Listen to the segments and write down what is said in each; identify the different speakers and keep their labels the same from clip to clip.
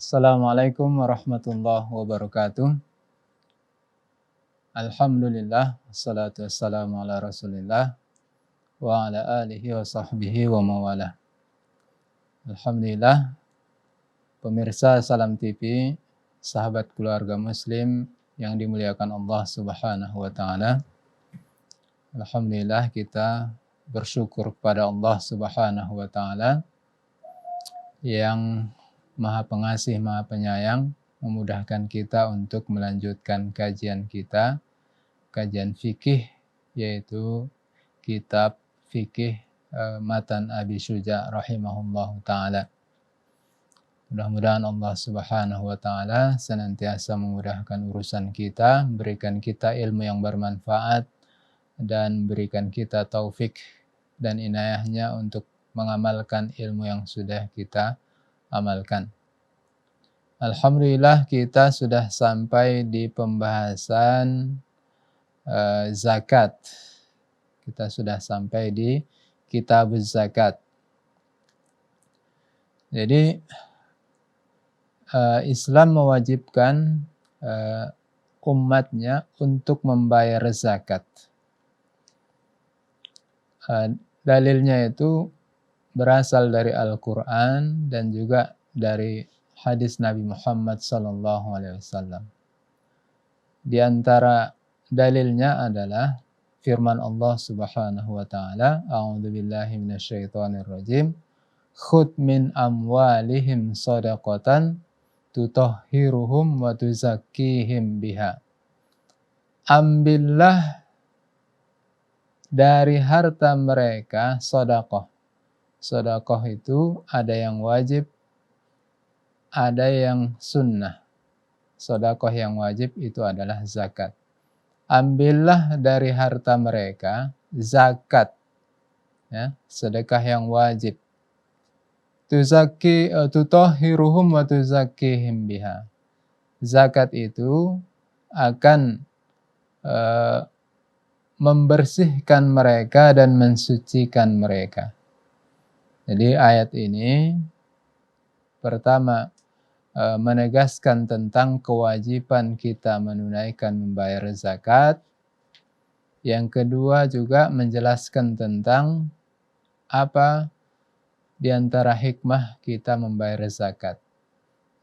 Speaker 1: Assalamualaikum warahmatullahi wabarakatuh. Alhamdulillah, wassalatu wassalamu ala rasulillah wa ala alihi wa sahbihi wa mawalah. Alhamdulillah, pemirsa Salam TV, sahabat keluarga muslim yang dimuliakan Allah subhanahu wa ta'ala. Alhamdulillah, kita bersyukur kepada Allah subhanahu wa ta'ala yang Maha Pengasih, Maha Penyayang, memudahkan kita untuk melanjutkan kajian kita, kajian fikih, yaitu kitab fikih Matan Abi Syuja rahimahullah ta'ala. Mudah-mudahan Allah subhanahu wa ta'ala senantiasa memudahkan urusan kita, berikan kita ilmu yang bermanfaat, dan berikan kita taufik dan inayahnya untuk mengamalkan ilmu yang sudah kita amalkan. Alhamdulillah, kita sudah sampai di pembahasan zakat. Kita sudah sampai di kitab zakat. Jadi Islam mewajibkan umatnya untuk membayar zakat. Dalilnya itu berasal dari Al-Quran dan juga dari hadis Nabi Muhammad SAW. Di antara dalilnya adalah firman Allah Subhanahu wa ta'ala, A'udzubillahi minasyaitonirrajim, khudh min amwalihim shadaqatan tutahhiruhum wa tuzakkihim biha. Ambillah dari harta mereka sedekah. Sedekah itu ada yang wajib, ada yang sunnah. Sedekah yang wajib itu adalah zakat. Ambillah dari harta mereka zakat, ya, sedekah yang wajib. Tutahhiruhum wa tuzakkihim biha. Zakat itu akan membersihkan mereka dan mensucikan mereka. Jadi ayat ini pertama menegaskan tentang kewajiban kita menunaikan membayar zakat. Yang kedua juga menjelaskan tentang apa di antara hikmah kita membayar zakat.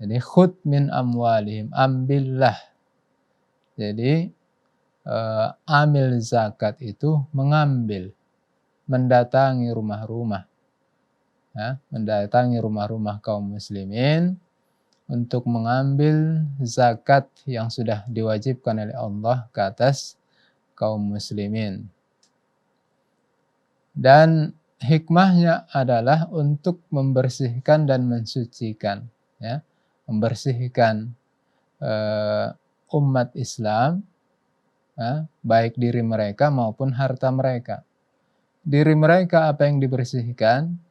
Speaker 1: Jadi khudh min amwalihim, ambillah. Jadi amil zakat itu mengambil, mendatangi rumah-rumah, ya, mendatangi rumah-rumah kaum muslimin untuk mengambil zakat yang sudah diwajibkan oleh Allah ke atas kaum muslimin. Dan hikmahnya adalah untuk membersihkan dan mensucikan, ya, membersihkan umat Islam, ya, baik diri mereka maupun harta mereka. Diri mereka apa yang dibersihkan?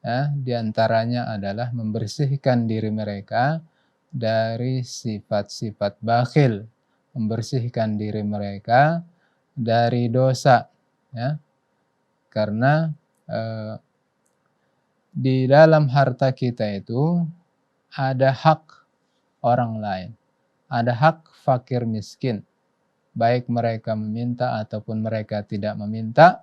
Speaker 1: Ya, diantaranya adalah membersihkan diri mereka dari sifat-sifat bakhil, membersihkan diri mereka dari dosa, ya, karena di dalam harta kita itu ada hak orang lain, ada hak fakir miskin, baik mereka meminta ataupun mereka tidak meminta.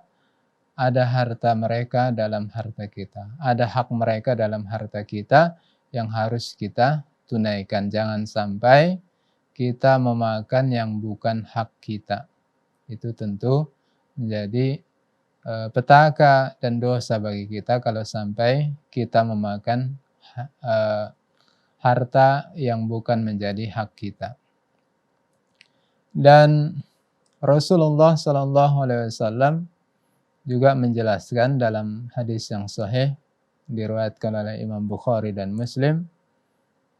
Speaker 1: Ada harta mereka dalam harta kita, ada hak mereka dalam harta kita yang harus kita tunaikan. Jangan sampai kita memakan yang bukan hak kita. Itu tentu menjadi petaka dan dosa bagi kita kalau sampai kita memakan harta yang bukan menjadi hak kita. Dan Rasulullah SAW juga menjelaskan dalam hadis yang sahih diriwayatkan oleh Imam Bukhari dan Muslim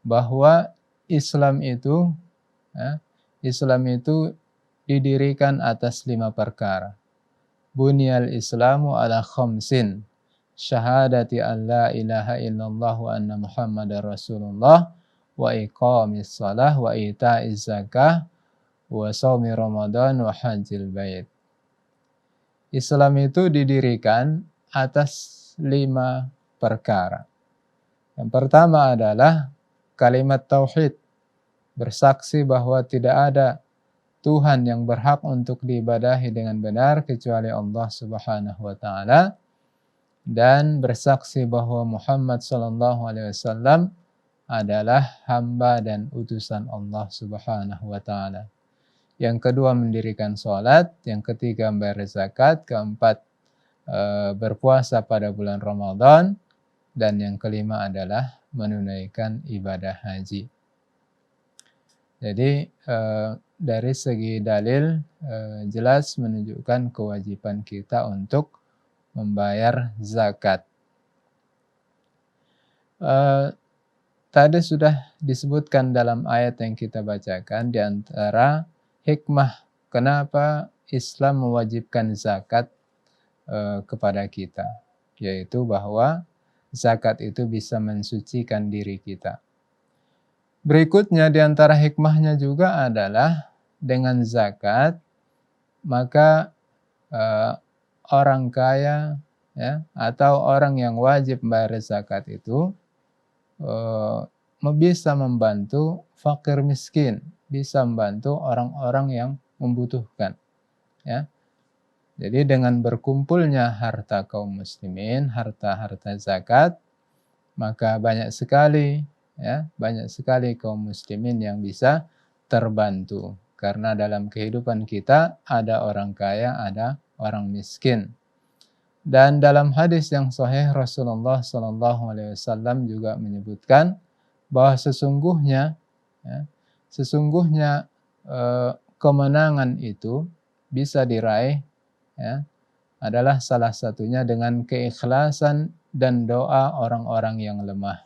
Speaker 1: bahwa Islam itu didirikan atas 5 perkara. Bunyal Islamu ala khamsin, syahadati an la ilaha illallah wa anna Muhammadar Rasulullah, wa iqamis shalah, wa ita'iz zakah, wa shaumi Ramadan, wa hajjil bait. Islam itu didirikan atas 5 perkara. Yang pertama adalah kalimat tauhid, bersaksi bahwa tidak ada Tuhan yang berhak untuk diibadahi dengan benar kecuali Allah Subhanahu wa taala, dan bersaksi bahwa Muhammad sallallahu alaihi wasallam adalah hamba dan utusan Allah Subhanahu wa taala. Yang kedua mendirikan salat, yang ketiga membayar zakat, keempat berpuasa pada bulan Ramadan, dan yang kelima adalah menunaikan ibadah haji. Jadi dari segi dalil jelas menunjukkan kewajiban kita untuk membayar zakat. Tadi sudah disebutkan dalam ayat yang kita bacakan, di antara hikmah kenapa Islam mewajibkan zakat kepada kita, yaitu bahwa zakat itu bisa mensucikan diri kita. Berikutnya di antara hikmahnya juga adalah dengan zakat maka orang kaya ya, atau orang yang wajib membayar zakat itu bisa membantu fakir miskin, bisa membantu orang-orang yang membutuhkan. Ya. Jadi dengan berkumpulnya harta kaum muslimin, harta-harta zakat, maka banyak sekali kaum muslimin yang bisa terbantu. Karena dalam kehidupan kita ada orang kaya, ada orang miskin. Dan dalam hadis yang sahih Rasulullah SAW juga menyebutkan bahwa sesungguhnya kemenangan itu bisa diraih adalah salah satunya dengan keikhlasan dan doa orang-orang yang lemah.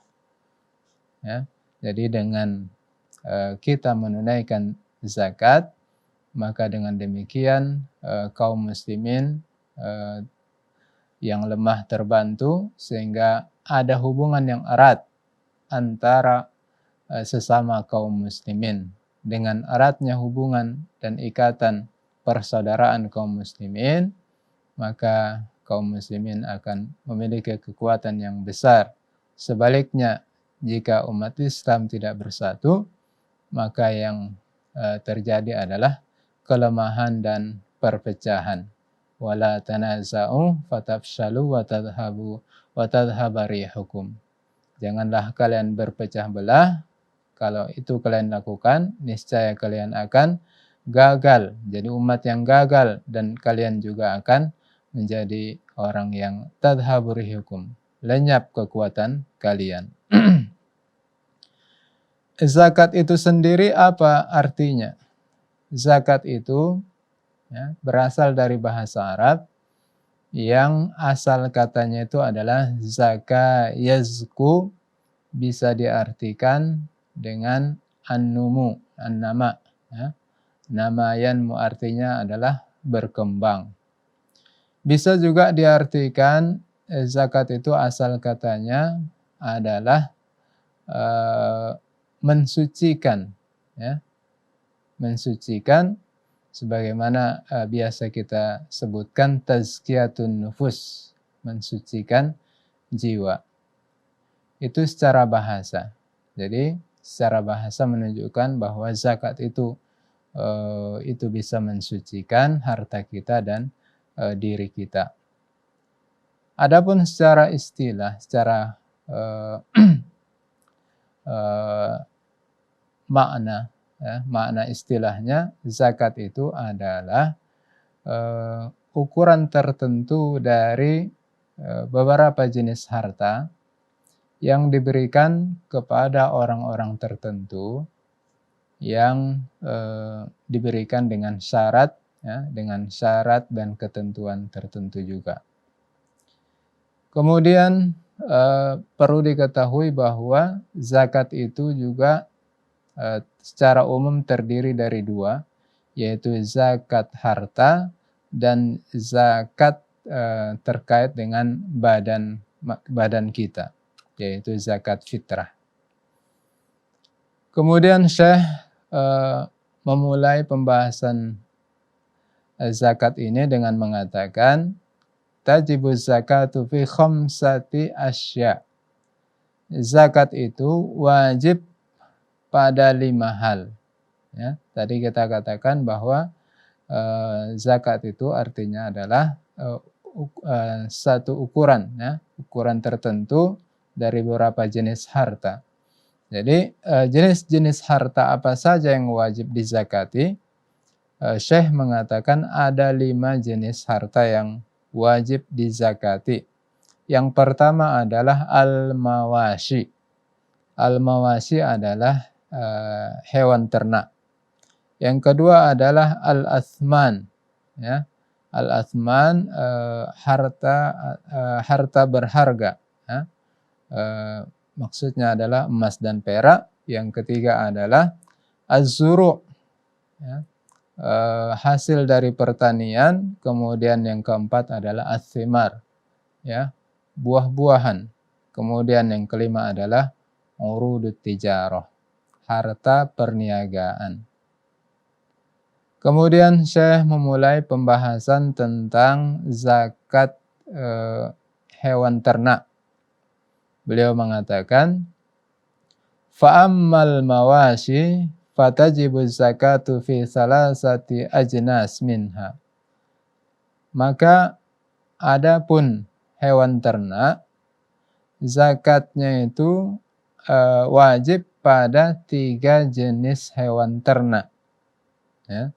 Speaker 1: Jadi dengan kita menunaikan zakat, maka dengan demikian kaum muslimin yang lemah terbantu, sehingga ada hubungan yang erat antara sesama kaum muslimin. Dengan eratnya hubungan dan ikatan persaudaraan kaum muslimin, maka kaum muslimin akan memiliki kekuatan yang besar. Sebaliknya, jika umat Islam tidak bersatu, maka yang terjadi adalah kelemahan dan perpecahan. Wala tanaza'u fatafshalu wa tadhhaba rihukum. Janganlah kalian berpecah belah. Kalau itu kalian lakukan, niscaya kalian akan gagal. Jadi umat yang gagal, dan kalian juga akan menjadi orang yang tadhhabu rihukum, lenyap kekuatan kalian. Zakat itu sendiri apa artinya? Zakat itu berasal dari bahasa Arab yang asal katanya itu adalah zaka yazku, bisa diartikan dengan an-numu, an-nama. Namayanmu artinya adalah berkembang. Bisa juga diartikan zakat itu asal katanya adalah mensucikan, mensucikan, sebagaimana biasa kita sebutkan tazkiyatun nufus, mensucikan jiwa. Itu secara bahasa. Jadi secara bahasa menunjukkan bahwa zakat itu bisa mensucikan harta kita dan diri kita. Adapun secara istilah, secara makna istilahnya, zakat itu adalah ukuran tertentu dari beberapa jenis harta yang diberikan kepada orang-orang tertentu, yang diberikan dengan syarat, dan ketentuan tertentu juga. Kemudian perlu diketahui bahwa zakat itu juga secara umum terdiri dari dua, yaitu zakat harta dan zakat terkait dengan badan kita, yaitu zakat fitrah. Kemudian Syekh memulai pembahasan zakat ini dengan mengatakan, tajibu zakatu fi khamsati asya. Zakat itu wajib pada 5 hal. Ya, tadi kita katakan bahwa zakat itu artinya adalah satu ukuran, ya, ukuran tertentu dari beberapa jenis harta. Jadi jenis-jenis harta apa saja yang wajib dizakati? Syekh mengatakan ada 5 jenis harta yang wajib dizakati. Yang pertama adalah al-mawashi. Al-mawashi adalah hewan ternak. Yang kedua adalah al-athman, ya. Al-athman harta berharga, ya. Maksudnya adalah emas dan perak. Yang ketiga adalah az-zuru', ya. Hasil dari pertanian. Kemudian yang keempat adalah as-thimar, ya, buah-buahan. Kemudian yang kelima adalah urudut tijarah, harta perniagaan. Kemudian Syekh memulai pembahasan tentang zakat hewan ternak. Beliau mengatakan, fa'ammal mawashi fatajibu zakatu fi salasati ajnas minha. Maka adapun hewan ternak, zakatnya itu wajib pada 3 jenis hewan ternak. Ya.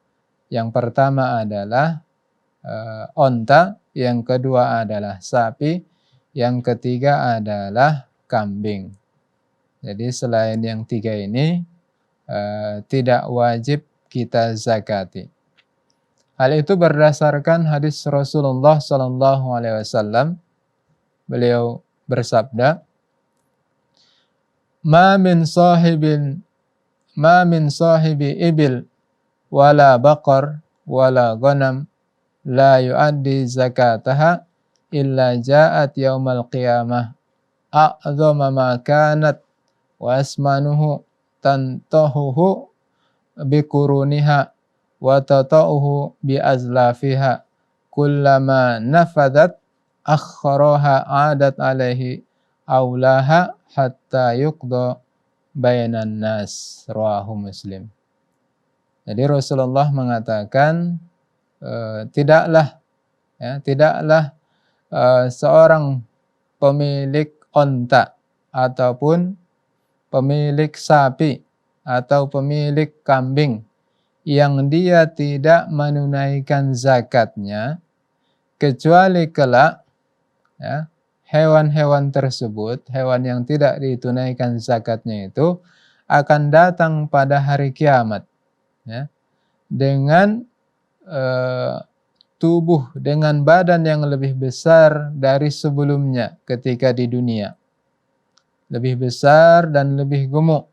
Speaker 1: Yang pertama adalah onta, yang kedua adalah sapi, yang ketiga adalah kambing. Jadi selain yang 3 ini tidak wajib kita zakati. Hal itu berdasarkan hadis Rasulullah SAW. Beliau bersabda, ma min sahibi ibil wala baqar wala ghanam la yuaddi zakataha illa ja'at yaumal qiyamah a'dhama ma kanat wa asmanuhu tantahuhu bikuruniha wa tata'uhu bi azlafiha kullama nafadat akharaha 'adat alaihi aulaha hatta yuqda bainan nas. Rawahu Muslim. Jadi Rasulullah mengatakan tidaklah seorang pemilik onta ataupun pemilik sapi atau pemilik kambing yang dia tidak menunaikan zakatnya, kecuali kelak, ya, hewan-hewan tersebut, hewan yang tidak ditunaikan zakatnya itu akan datang pada hari kiamat, ya, dengan tubuh, dengan badan yang lebih besar dari sebelumnya ketika di dunia, lebih besar dan lebih gemuk,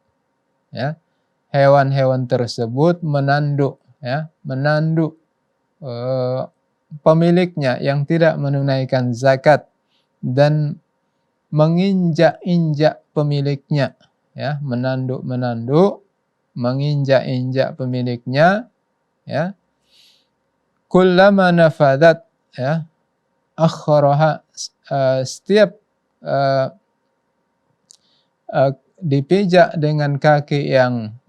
Speaker 1: ya. Hewan-hewan tersebut menanduk, ya, menanduk pemiliknya yang tidak menunaikan zakat dan menginjak-injak pemiliknya, ya, menanduk, menginjak-injak pemiliknya, ya. Kullama nafadat, ya, akharaha, setiap dipijak dengan kaki yang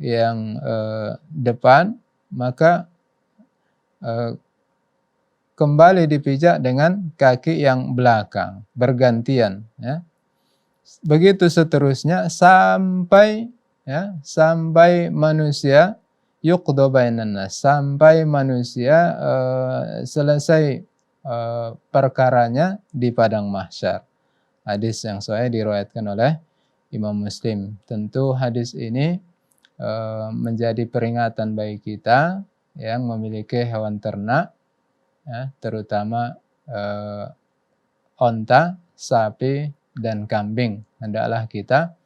Speaker 1: depan, maka kembali dipijak dengan kaki yang belakang, bergantian, ya. Begitu seterusnya sampai, ya, sampai manusia yuqda bainan nas, sampai manusia selesai perkaranya di padang mahsyar. Hadis yang sahih diriwayatkan oleh Imam Muslim. Tentu hadis ini menjadi peringatan bagi kita yang memiliki hewan ternak, ya, terutama onta, sapi, dan kambing. Hendaklah kita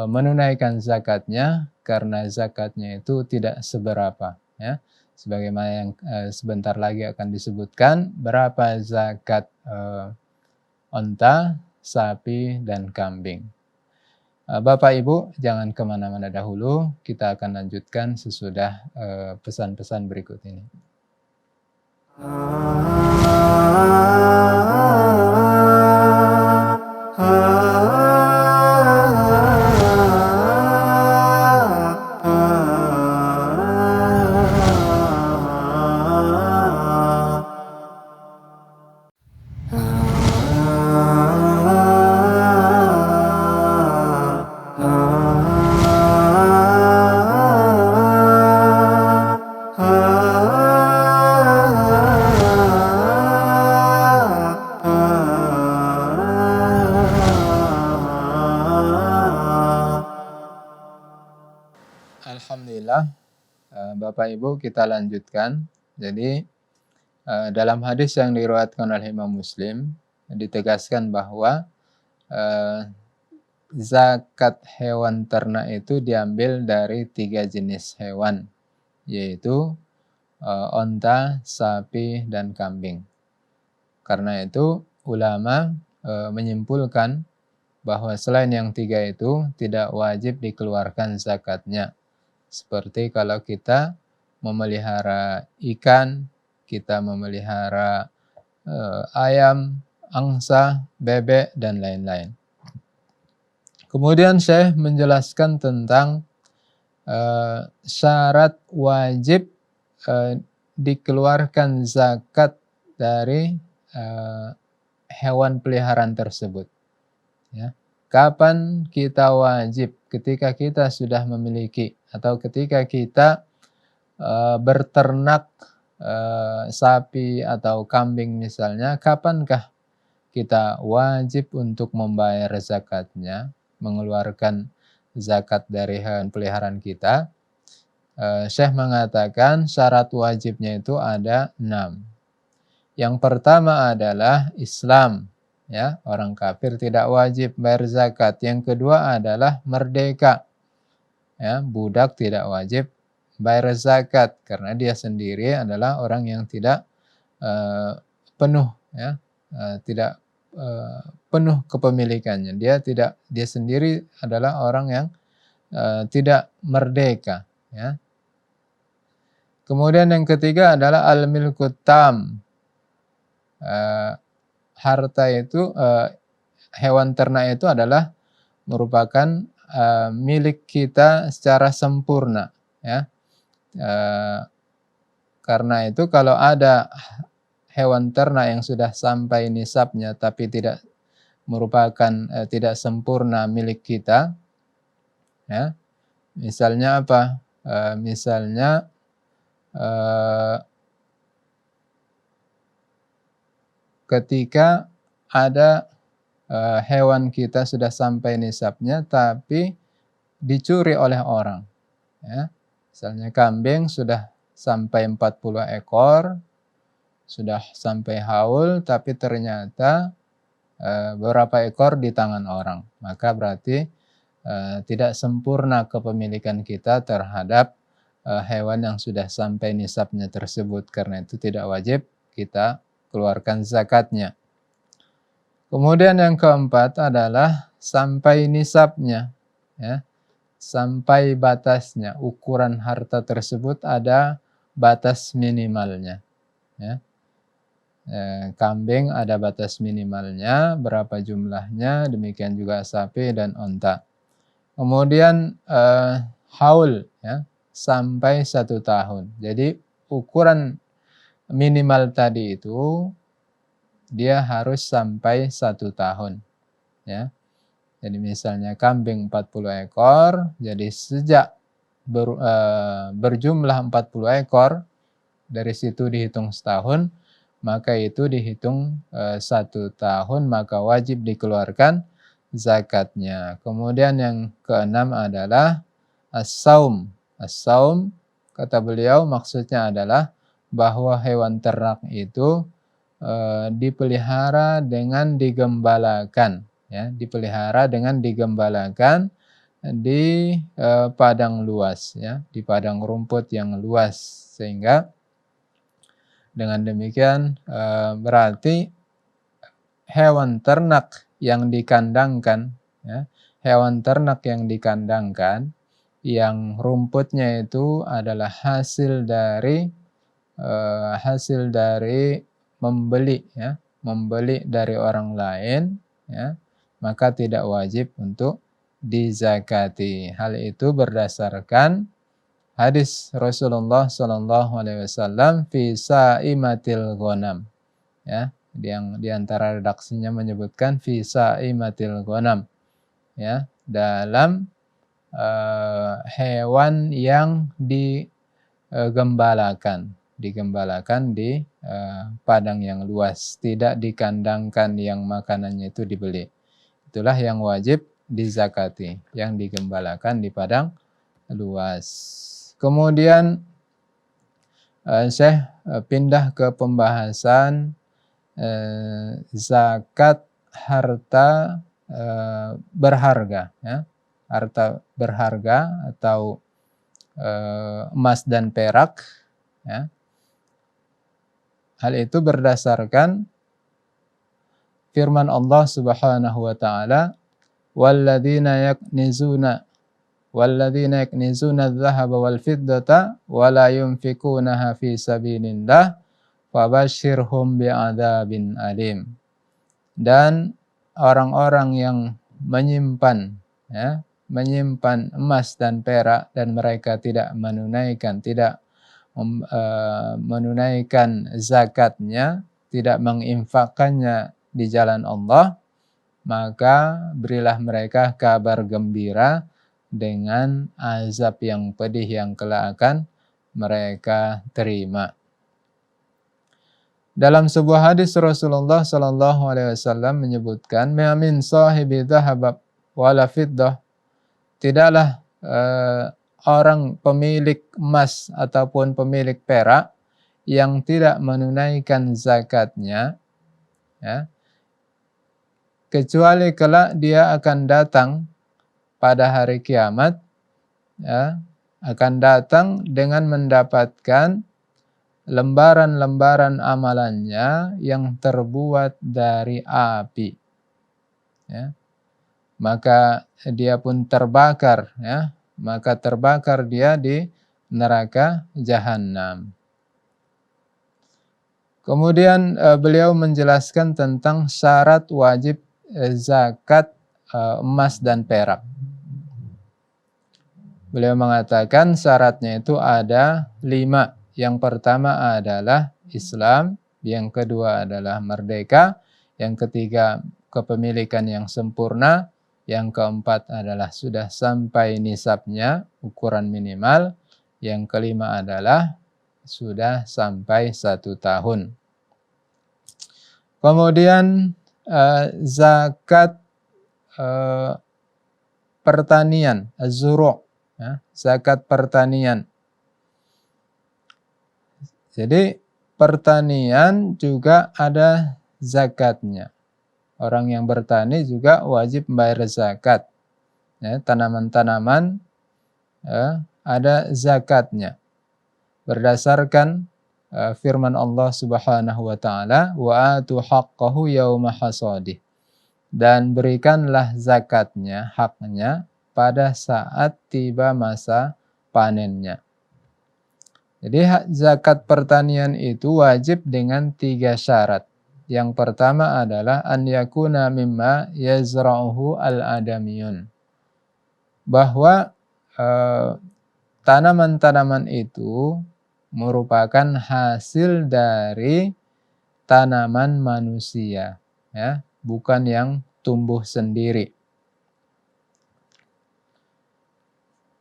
Speaker 1: menunaikan zakatnya, karena zakatnya itu tidak seberapa, ya. Sebagaimana yang sebentar lagi akan disebutkan berapa zakat onta, sapi, dan kambing. Bapak Ibu jangan kemana-mana dahulu, kita akan lanjutkan sesudah pesan-pesan berikut ini. Bapak Ibu kita lanjutkan. Jadi dalam hadis yang diriwayatkan oleh Imam Muslim ditegaskan bahwa zakat hewan ternak itu diambil dari 3 jenis hewan, yaitu onta, sapi, dan kambing. Karena itu ulama menyimpulkan bahwa selain yang 3 itu tidak wajib dikeluarkan zakatnya. Seperti kalau kita memelihara ikan, kita memelihara ayam, angsa, bebek, dan lain-lain. Kemudian Syekh menjelaskan tentang syarat wajib dikeluarkan zakat dari hewan peliharaan tersebut. Ya. Kapan kita wajib? Ketika kita sudah memiliki atau ketika kita berternak sapi atau kambing misalnya, kapankah kita wajib untuk membayar zakatnya, mengeluarkan zakat dari hewan peliharaan kita? Syekh mengatakan syarat wajibnya itu ada 6. Yang pertama adalah Islam, ya, orang kafir tidak wajib bayar zakat. Yang kedua adalah merdeka, ya, budak tidak wajib bayar zakat karena dia sendiri adalah orang yang tidak penuh, ya, tidak penuh kepemilikannya. Dia sendiri adalah orang yang tidak merdeka, ya. Kemudian yang ketiga adalah al-milkut tam. Harta itu, hewan ternak itu adalah merupakan milik kita secara sempurna, ya. Karena itu kalau ada hewan ternak yang sudah sampai nisabnya tapi tidak merupakan tidak sempurna milik kita, ya. Misalnya apa? Misalnya ketika ada hewan kita sudah sampai nisabnya tapi dicuri oleh orang, ya. Misalnya kambing sudah sampai 40 ekor, sudah sampai haul tapi ternyata beberapa ekor di tangan orang, maka berarti tidak sempurna kepemilikan kita terhadap hewan yang sudah sampai nisabnya tersebut. Karena itu tidak wajib kita keluarkan zakatnya. Kemudian yang keempat adalah sampai nisabnya, ya. Sampai batasnya, ukuran harta tersebut ada batas minimalnya, ya. Kambing ada batas minimalnya, berapa jumlahnya, demikian juga sapi dan onta. Kemudian haul, ya, sampai 1 tahun. Jadi ukuran minimal tadi itu dia harus sampai 1 tahun, ya. Jadi misalnya kambing 40 ekor, jadi sejak berjumlah 40 ekor, dari situ dihitung setahun, maka itu dihitung 1 tahun, maka wajib dikeluarkan zakatnya. Kemudian yang keenam adalah as-saum. As-saum, kata beliau, maksudnya adalah bahwa hewan ternak itu dipelihara dengan digembalakan, ya, dipelihara dengan digembalakan di padang luas, ya, di padang rumput yang luas, sehingga dengan demikian berarti hewan ternak yang dikandangkan, ya, hewan ternak yang dikandangkan yang rumputnya itu adalah hasil dari membeli, ya, membeli dari orang lain, ya, maka tidak wajib untuk dizakati. Hal itu berdasarkan hadis Rasulullah SAW fi saimatil ghanam, ya, yang di antara redaksinya menyebutkan fi saimatil ghanam, ya, dalam hewan yang digembalakan di padang yang luas, tidak dikandangkan yang makanannya itu dibeli. Itulah yang wajib dizakati, yang digembalakan di padang luas. Kemudian Syekh pindah ke pembahasan zakat harta berharga, ya. Harta berharga atau emas dan perak, ya. Hal itu berdasarkan firman Allah Subhanahu wa taala, walladzina yaknizuna adh-dhahaba wal fiddata wa la yunfikunaha fi sabilillah fabashshirhum bi'adzabin alim. Dan orang-orang yang menyimpan, ya, menyimpan emas dan perak dan mereka tidak menunaikan zakatnya, tidak menginfakkannya di jalan Allah, maka berilah mereka kabar gembira dengan azab yang pedih yang kelak akan mereka terima. Dalam sebuah hadis Rasulullah sallallahu alaihi wasallam menyebutkan, "Ma min sahibi dhahab wala fiddah", tidaklah orang pemilik emas ataupun pemilik perak yang tidak menunaikan zakatnya, ya, kecuali kelak dia akan datang pada hari kiamat, ya, akan datang dengan mendapatkan lembaran-lembaran amalannya yang terbuat dari api, ya. Maka dia pun terbakar, ya. Maka terbakar dia di neraka jahanam. Kemudian beliau menjelaskan tentang syarat wajib zakat emas dan perak. Beliau mengatakan syaratnya itu ada 5. Yang pertama adalah Islam, yang kedua adalah merdeka, yang ketiga kepemilikan yang sempurna, yang keempat adalah sudah sampai nisabnya, ukuran minimal, yang kelima adalah sudah sampai 1 tahun. Kemudian zakat pertanian, az-zuru', ya, zakat pertanian. Jadi pertanian juga ada zakatnya. Orang yang bertani juga wajib membayar zakat. Ya, tanaman-tanaman ada zakatnya. Berdasarkan firman Allah Subhanahu wa taala, wa atu haqqahu yauma hasadih. Dan berikanlah zakatnya, haknya pada saat tiba masa panennya. Jadi zakat pertanian itu wajib dengan 3 syarat. Yang pertama adalah an yakuna mimma yazra'uhu al-adamiyun. Bahwa tanaman-tanaman itu merupakan hasil dari tanaman manusia, ya, bukan yang tumbuh sendiri.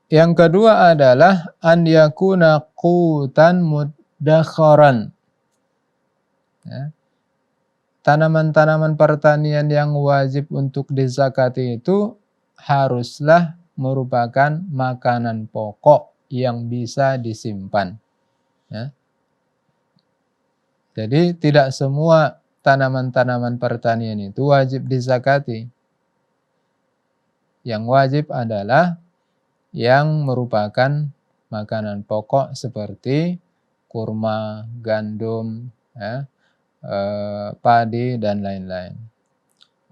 Speaker 1: Yang kedua adalah an yakuna qutan muddakharan. Ya. Tanaman-tanaman pertanian yang wajib untuk dizakati itu haruslah merupakan makanan pokok yang bisa disimpan. Ya. Jadi tidak semua tanaman-tanaman pertanian itu wajib dizakati. Yang wajib adalah yang merupakan makanan pokok seperti kurma, gandum, ya, padi, dan lain-lain.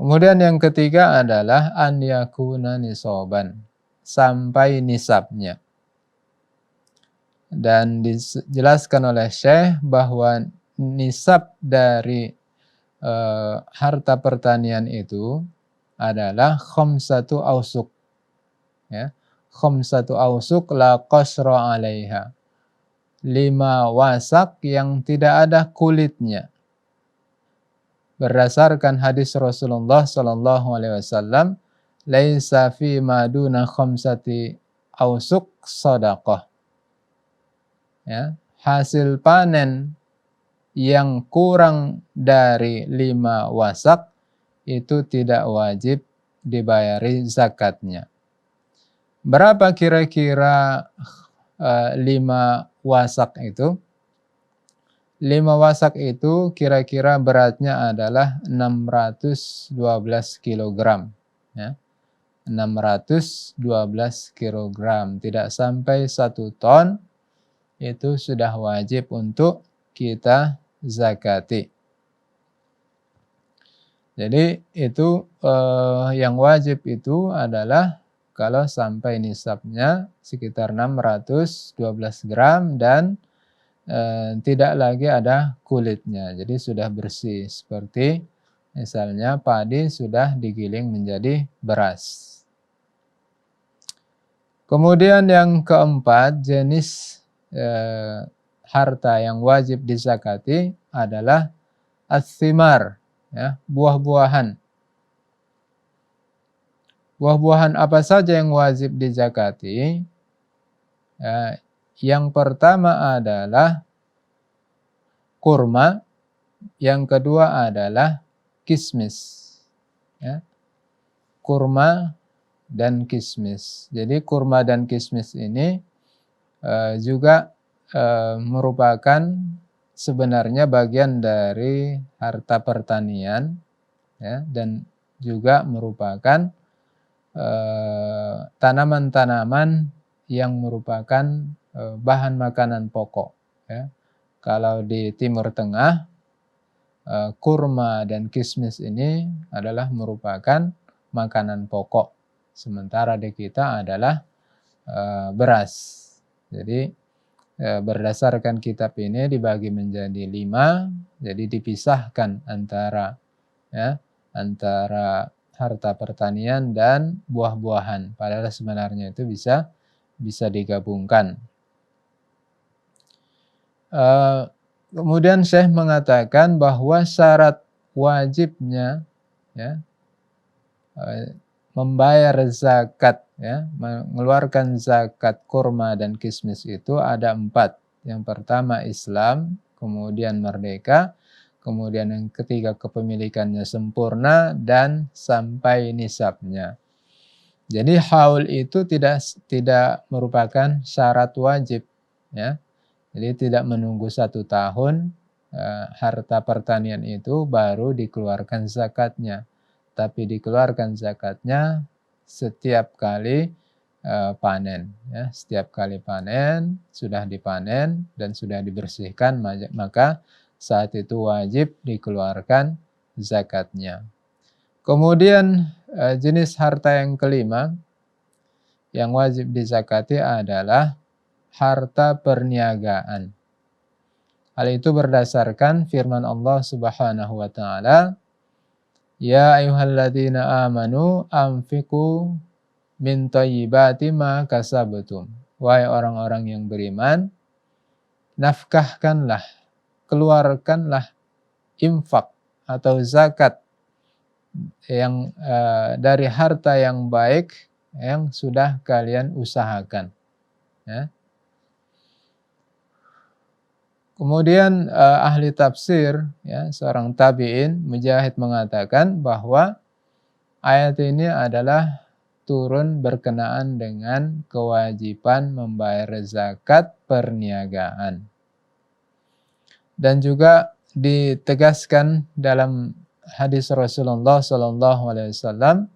Speaker 1: Kemudian yang ketiga adalah an yakuna nisaban, sampai nisabnya. Dan dijelaskan oleh Syekh bahwa nisab dari harta pertanian itu adalah khamsatu ausuk, ya, khamsatu ausuk la qasra 'alaiha. 5 wasak yang tidak ada kulitnya. Berdasarkan hadis Rasulullah sallallahu alaihi wasallam, laisa fi ma duna khamsati ausuk shadaqah. Ya, hasil panen yang kurang dari 5 wasak itu tidak wajib dibayari zakatnya. Berapa kira-kira 5 wasak itu? 5 wasak itu kira-kira beratnya adalah 612 kg. Ya. 612 kg, tidak sampai 1 ton, itu sudah wajib untuk kita zakati. Jadi itu yang wajib itu adalah kalau sampai nisabnya sekitar 612 gram dan tidak lagi ada kulitnya. Jadi sudah bersih, seperti misalnya padi sudah digiling menjadi beras. Kemudian yang keempat, jenis harta yang wajib dizakati adalah as-thimar, ya, buah-buahan. Buah-buahan apa saja yang wajib dizakati? Yang pertama adalah kurma, yang kedua adalah kismis. Ya. Kurma dan kismis. Jadi kurma dan kismis ini juga merupakan sebenarnya bagian dari harta pertanian, ya, dan juga merupakan tanaman-tanaman yang merupakan bahan makanan pokok. Ya. Kalau di Timur Tengah, kurma dan kismis ini adalah merupakan makanan pokok. Sementara di kita adalah beras. Jadi berdasarkan kitab ini dibagi menjadi 5, jadi dipisahkan antara harta pertanian dan buah-buahan. Padahal sebenarnya itu bisa digabungkan. Kemudian Syekh mengatakan bahwa syarat wajibnya, ya, membayar zakat, ya, mengeluarkan zakat kurma dan kismis itu ada 4. Yang pertama Islam, kemudian merdeka, kemudian yang ketiga kepemilikannya sempurna, dan sampai nisabnya. Jadi haul itu tidak merupakan syarat wajib, ya. Jadi tidak menunggu 1 tahun harta pertanian itu baru dikeluarkan zakatnya, tapi dikeluarkan zakatnya setiap kali panen. Ya. Setiap kali panen, sudah dipanen dan sudah dibersihkan, maka saat itu wajib dikeluarkan zakatnya. Kemudian jenis harta yang kelima yang wajib dizakati adalah harta perniagaan. Hal itu berdasarkan firman Allah Subhanahu wa taala, "Ya ayyuhalladzina amanu anfiqu min thayyibati ma kasabtum." Wahai orang-orang yang beriman, nafkahkanlah, keluarkanlah infak atau zakat yang dari harta yang baik yang sudah kalian usahakan. Ya. Kemudian ahli tafsir, ya, seorang tabi'in Mujahid mengatakan bahwa ayat ini adalah turun berkenaan dengan kewajiban membayar zakat perniagaan. Dan juga ditegaskan dalam hadis Rasulullah SAW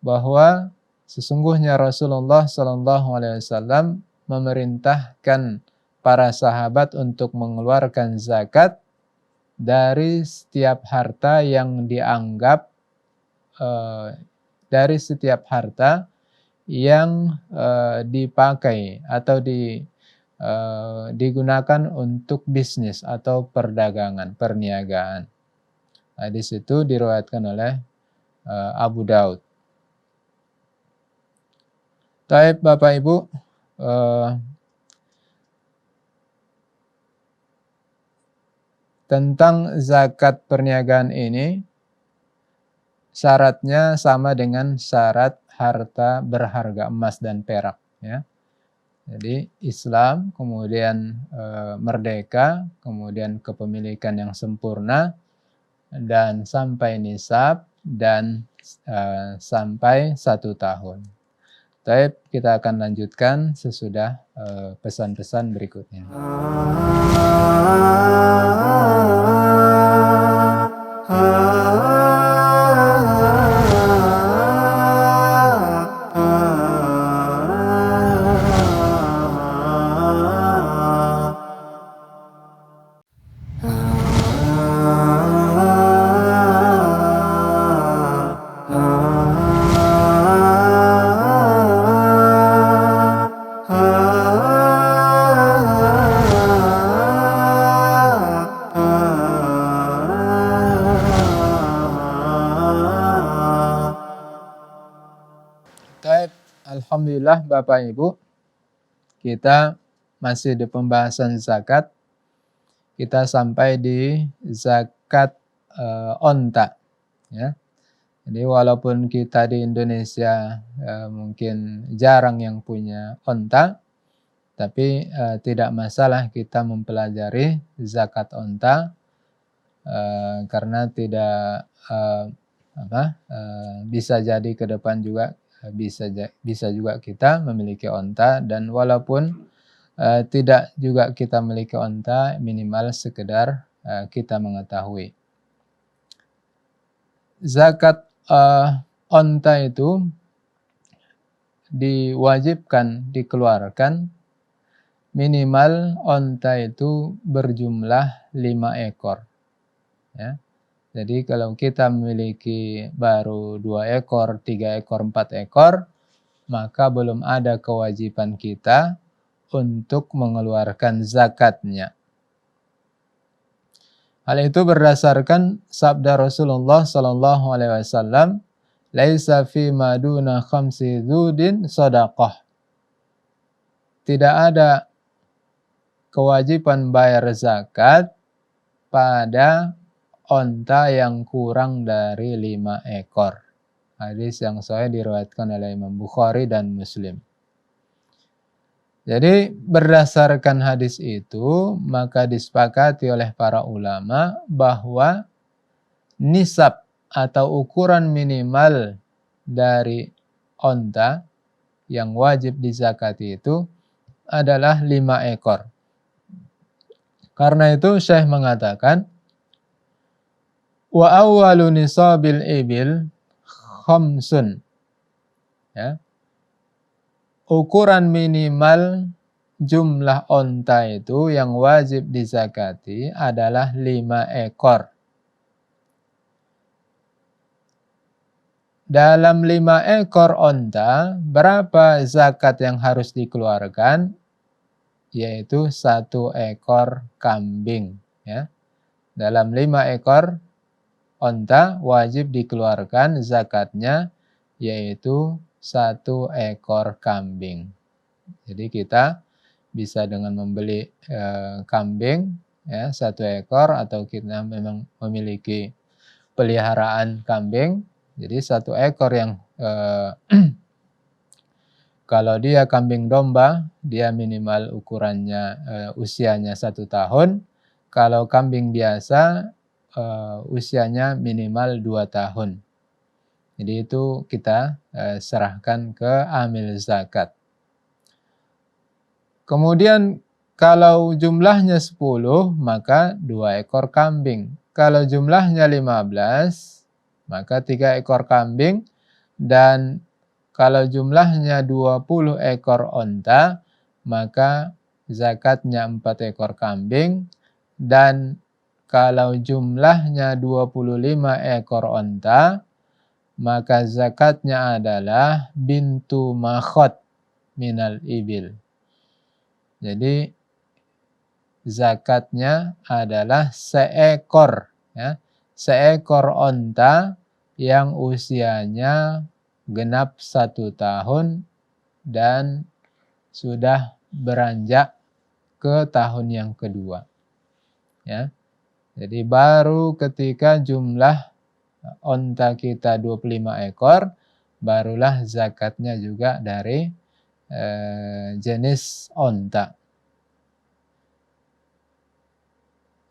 Speaker 1: bahwa sesungguhnya Rasulullah SAW memerintahkan para sahabat untuk mengeluarkan zakat dari setiap harta yang dianggap dari setiap harta yang dipakai atau digunakan untuk bisnis atau perdagangan, perniagaan. Hadis itu diriwayatkan oleh Abu Daud. Baik Bapak Ibu, tentang zakat perniagaan ini, syaratnya sama dengan syarat harta berharga emas dan perak. Ya. Jadi Islam, kemudian merdeka, kemudian kepemilikan yang sempurna, dan sampai nisab, dan sampai 1 tahun. Baik, kita akan lanjutkan sesudah pesan-pesan berikutnya. Alhamdulillah Bapak Ibu, kita masih di pembahasan zakat. Kita sampai di zakat onta. Ya. Jadi walaupun kita di Indonesia mungkin jarang yang punya onta, tapi tidak masalah kita mempelajari zakat onta karena tidak bisa jadi ke depan juga bisa juga kita memiliki onta, dan walaupun tidak juga kita memiliki onta, minimal sekedar kita mengetahui. Zakat onta itu diwajibkan dikeluarkan minimal onta itu berjumlah 5 ekor. Ya. Jadi kalau kita memiliki baru 2 ekor, 3 ekor, 4 ekor, maka belum ada kewajiban kita untuk mengeluarkan zakatnya. Hal itu berdasarkan sabda Rasulullah SAW, "Laisa fi maduna khamsi dzudin shadaqah." Tidak ada kewajiban bayar zakat pada onta yang kurang dari 5 ekor. Hadis yang sahih diriwayatkan oleh Imam Bukhari dan Muslim. Jadi berdasarkan hadis itu, maka disepakati oleh para ulama bahwa nisab atau ukuran minimal dari onta yang wajib dizakati itu adalah 5 ekor. Karena itu Syekh mengatakan, wa awwalu nisabil ibil khamsun. Ya. Ukuran minimal jumlah onta itu yang wajib dizakati adalah 5 ekor. Dalam 5 ekor onta, berapa zakat yang harus dikeluarkan? Yaitu 1 ekor kambing. Ya. Dalam 5 ekor onta wajib dikeluarkan zakatnya, yaitu 1 ekor kambing. Jadi kita bisa dengan membeli kambing ya 1 ekor, atau kita memang memiliki peliharaan kambing. Jadi 1 ekor yang kalau dia kambing domba, dia minimal ukurannya usianya 1 tahun. Kalau kambing biasa usianya minimal 2 tahun. Jadi itu kita serahkan ke amil zakat. Kemudian kalau jumlahnya 10, maka 2 ekor kambing. Kalau jumlahnya 15, maka 3 ekor kambing. Dan kalau jumlahnya 20 ekor onta, maka zakatnya 4 ekor kambing. Dan kalau jumlahnya 25 ekor onta, maka zakatnya adalah bintu makhot minal ibil. Jadi zakatnya adalah seekor, ya, seekor onta yang usianya genap 1 tahun dan sudah beranjak ke tahun yang kedua. Ya. Jadi baru ketika jumlah onta kita 25 ekor, barulah zakatnya juga dari jenis onta.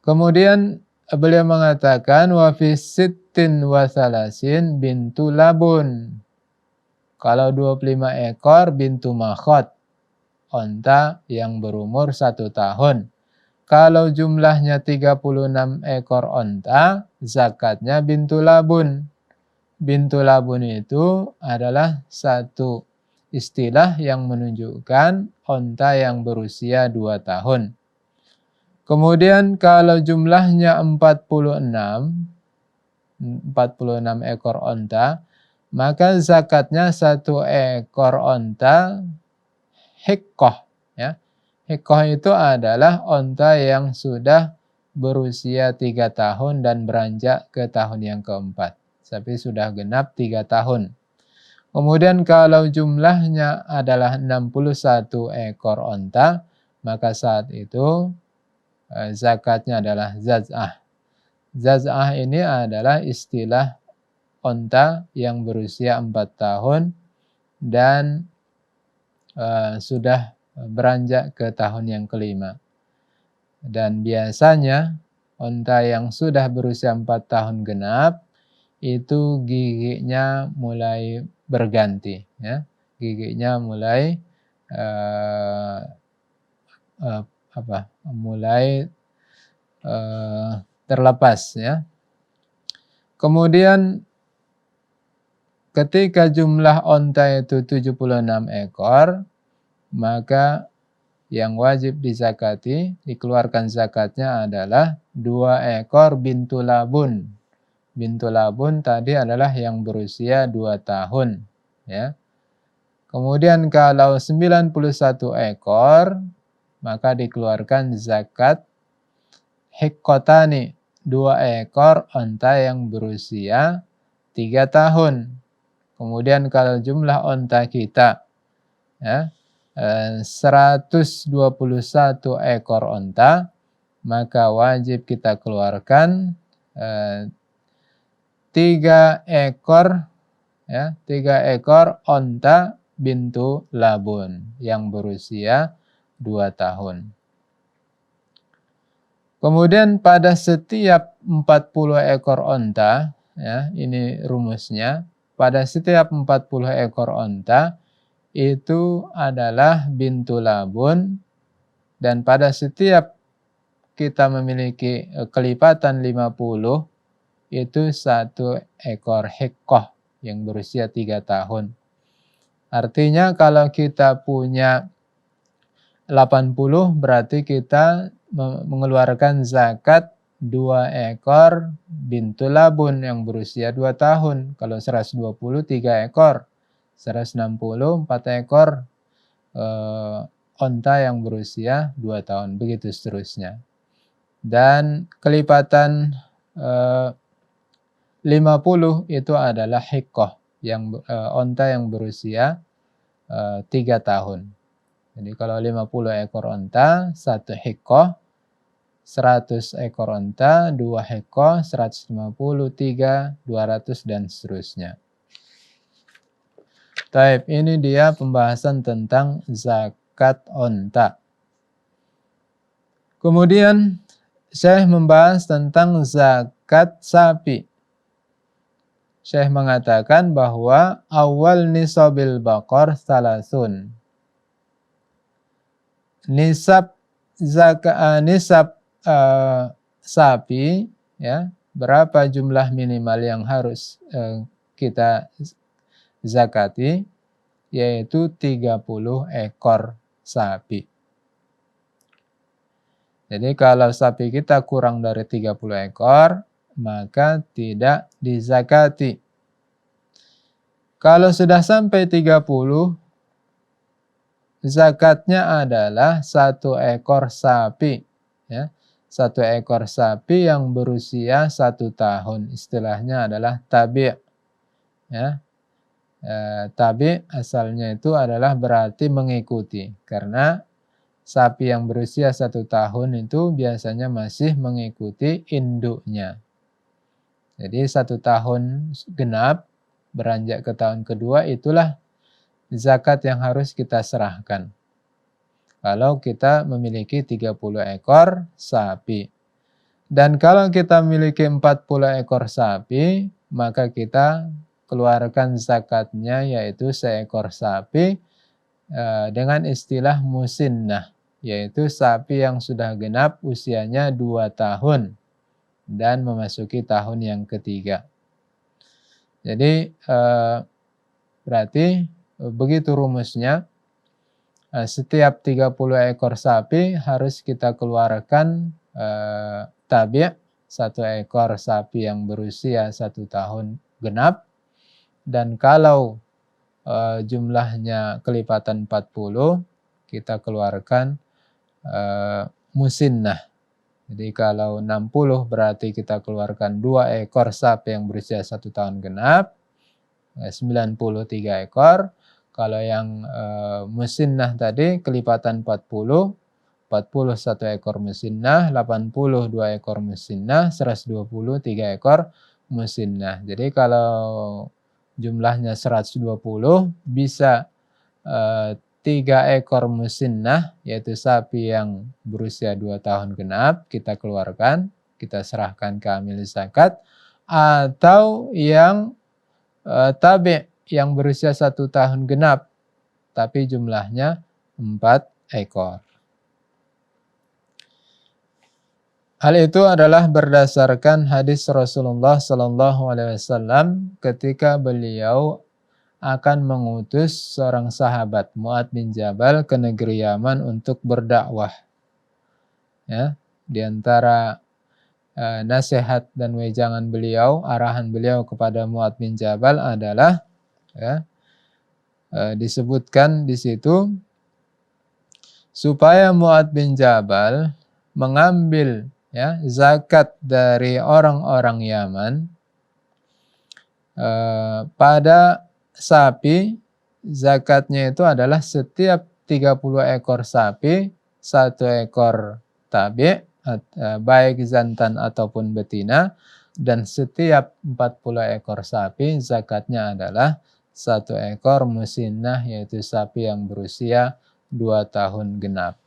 Speaker 1: Kemudian beliau mengatakan, wa fi sittin wa salasin bintu labun. Kalau 25 ekor bintu makhot, onta yang berumur 1 tahun. Kalau jumlahnya 36 ekor onta, zakatnya bintu labun. Bintu labun itu adalah satu istilah yang menunjukkan onta yang berusia 2 tahun. Kemudian kalau jumlahnya 46 ekor onta, maka zakatnya 1 ekor onta hikkoh. Ya. Hikkoh itu adalah onta yang sudah berusia 3 tahun dan beranjak ke tahun yang keempat. Tapi sudah genap 3 tahun. Kemudian kalau jumlahnya adalah 61 ekor onta, maka saat itu zakatnya adalah zaz'ah. Zaz'ah ini adalah istilah onta yang berusia 4 tahun dan sudah beranjak ke tahun yang kelima. Dan biasanya onta yang sudah berusia 4 tahun genap itu giginya mulai berganti, ya. Giginya mulai mulai terlepas, ya. Kemudian ketika jumlah onta itu 76 ekor, maka yang wajib dizakati, dikeluarkan zakatnya adalah 2 ekor bintu labun. Bintu labun tadi adalah yang berusia 2 tahun, ya. Kemudian kalau 91 ekor, maka dikeluarkan zakat hikkotani, 2 ekor onta yang berusia 3 tahun. Kemudian kalau jumlah onta kita, ya, 121 ekor onta, maka wajib kita keluarkan 3 ekor, ya, 3 ekor onta bintu labun yang berusia 2 tahun. Kemudian pada setiap 40 ekor onta, ya, ini rumusnya, pada setiap 40 ekor onta itu adalah bintu labun, dan pada setiap kita memiliki kelipatan 50, itu 1 ekor hikkoh yang berusia 3 tahun. Artinya kalau kita punya 80, berarti kita mengeluarkan zakat 2 ekor bintu labun yang berusia 2 tahun. Kalau 120, 3 ekor. 160, 4 ekor onta yang berusia 2 tahun. Begitu seterusnya. Dan kelipatan 50 itu adalah hikkoh, yang onta yang berusia 3 tahun. Jadi kalau 50 ekor onta, 1 hikkoh, 100 ekor onta, 2 hikkoh, 150, 3, 200, dan seterusnya. Taib, ini dia pembahasan tentang zakat onta. Kemudian Syekh membahas tentang zakat sapi. Syekh mengatakan bahwa awal nisabil baqar salasun. Nisab sapi, ya, berapa jumlah minimal yang harus kita zakati, yaitu 30 ekor sapi. Jadi kalau sapi kita kurang dari 30 ekor, maka tidak dizakati. Kalau sudah sampai 30, zakatnya adalah 1 ekor sapi, ya. 1 ekor sapi yang berusia 1 tahun, istilahnya adalah tabi', ya. Tabi' asalnya itu adalah berarti mengikuti, karena sapi yang berusia 1 tahun itu biasanya masih mengikuti induknya. Jadi 1 tahun genap, beranjak ke tahun kedua, itulah zakat yang harus kita serahkan. Kalau kita memiliki 30 ekor sapi. Dan kalau kita memiliki 40 ekor sapi, maka kita keluarkan zakatnya, yaitu seekor sapi dengan istilah musinnah, yaitu sapi yang sudah genap usianya 2 tahun dan memasuki tahun yang ketiga. Jadi berarti begitu rumusnya. Setiap 30 ekor sapi harus kita keluarkan tabi', 1 ekor sapi yang berusia 1 tahun genap. Dan kalau jumlahnya kelipatan 40, kita keluarkan musinnah. Jadi kalau 60 berarti kita keluarkan 2 ekor sapi yang berusia 1 tahun genap. 93 ekor. Kalau yang musinnah tadi kelipatan 40 41 ekor musinnah, 82 ekor musinnah, 123 ekor musinnah. Jadi kalau jumlahnya 120 bisa 3 ekor musinnah, yaitu sapi yang berusia 2 tahun genap, kita keluarkan, kita serahkan ke amil zakat, atau yang tabi' yang berusia 1 tahun genap, tapi jumlahnya 4 ekor. Hal itu adalah berdasarkan hadis Rasulullah SAW ketika beliau akan mengutus seorang sahabat Mu'adz bin Jabal ke negeri Yaman untuk berdakwah. Ya, di antara nasihat dan wejangan beliau, arahan beliau kepada Mu'adz bin Jabal adalah disebutkan di situ supaya Mu'adz bin Jabal mengambil zakat dari orang-orang Yaman pada sapi. Zakatnya itu adalah setiap 30 ekor sapi, 1 ekor tabi', baik jantan ataupun betina, dan setiap 40 ekor sapi zakatnya adalah 1 ekor musinnah, yaitu sapi yang berusia 2 tahun genap.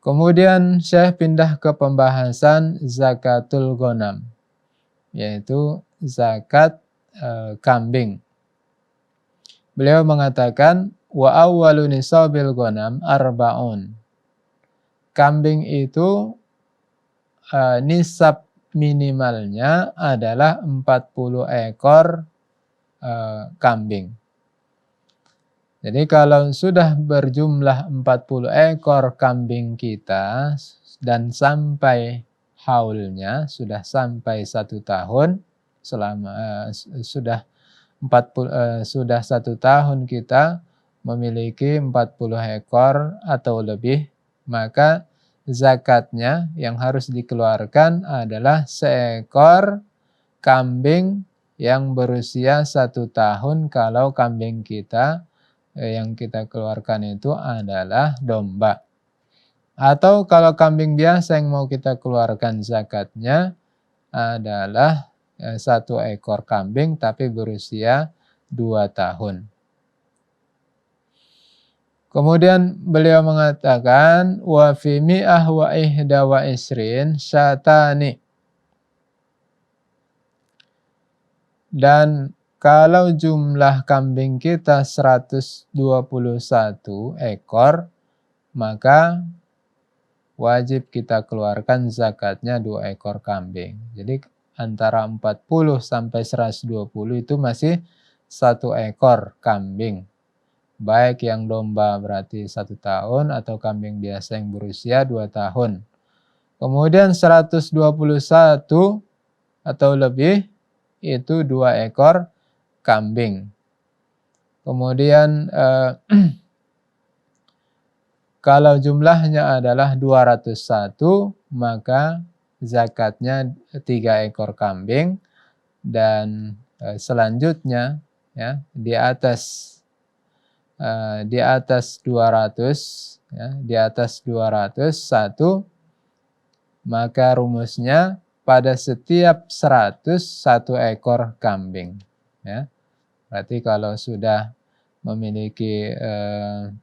Speaker 1: Kemudian Syekh pindah ke pembahasan zakatul ghanam, yaitu zakat kambing. Beliau mengatakan wa awwalu nisabil ghanam arba'un. Kambing itu nisab minimalnya adalah 40 ekor kambing. Jadi kalau sudah berjumlah 40 ekor kambing kita dan sampai haulnya, sudah sampai 1 tahun, sudah 1 tahun kita memiliki 40 ekor atau lebih, maka zakatnya yang harus dikeluarkan adalah seekor kambing yang berusia 1 tahun kalau kambing kita yang kita keluarkan itu adalah domba. Atau kalau kambing biasa yang mau kita keluarkan zakatnya adalah 1 ekor kambing tapi berusia 2 tahun. Kemudian beliau mengatakan wa fi mi'ah wa ihda wa isrin syatani. Dan kalau jumlah kambing kita 121 ekor, maka wajib kita keluarkan zakatnya 2 ekor kambing. Jadi antara 40 sampai 120 itu masih 1 ekor kambing. Baik yang domba berarti 1 tahun atau kambing biasa yang berusia 2 tahun. Kemudian 121 atau lebih itu 2 ekor kambing. Kemudian kalau jumlahnya adalah 201, maka zakatnya 3 ekor kambing, dan selanjutnya di atas 200, di atas 201, maka rumusnya pada setiap 100 1 ekor kambing. Berarti kalau sudah memiliki 300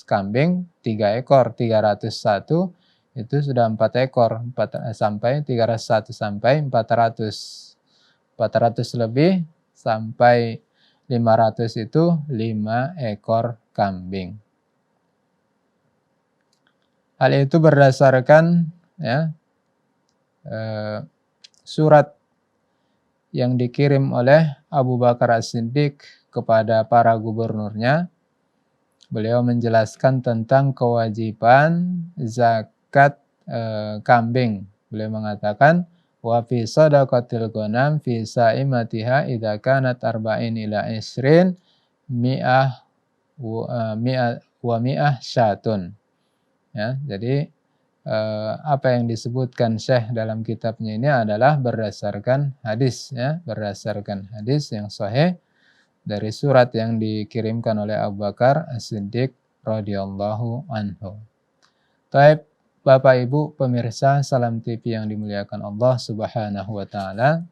Speaker 1: kambing, 3 ekor, 301 itu sudah 4 ekor, sampai 301 sampai 400. 400 lebih sampai 500 itu 5 ekor kambing. Hal itu berdasarkan surat yang dikirim oleh Abu Bakar As-Siddiq kepada para gubernurnya. Beliau menjelaskan tentang kewajiban zakat kambing. Beliau mengatakan wa fi sadaqatil ghanam fi sa'imatiha idza kanat arba'in ila isrin mi'ah syatun. Jadi apa yang disebutkan Syekh dalam kitabnya ini adalah berdasarkan hadis, ya, berdasarkan hadis yang sahih dari surat yang dikirimkan oleh Abu Bakar As-Siddiq radhiyallahu anhu. Baik, Bapak Ibu pemirsa Salam TV yang dimuliakan Allah Subhanahu wa taala.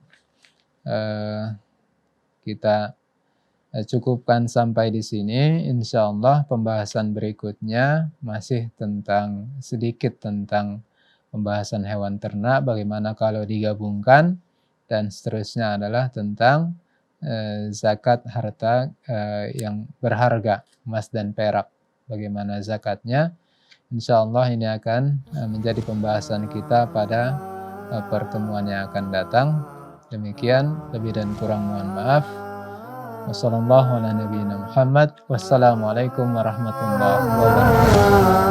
Speaker 1: Kita cukupkan sampai di sini. Insya Allah pembahasan berikutnya masih sedikit tentang pembahasan hewan ternak, bagaimana kalau digabungkan, dan seterusnya adalah tentang zakat harta yang berharga, emas dan perak, bagaimana zakatnya. Insya Allah ini akan menjadi pembahasan kita pada pertemuan yang akan datang. Demikian, lebih dan kurang mohon maaf. Wassalamualaikum warahmatullahi wabarakatuh.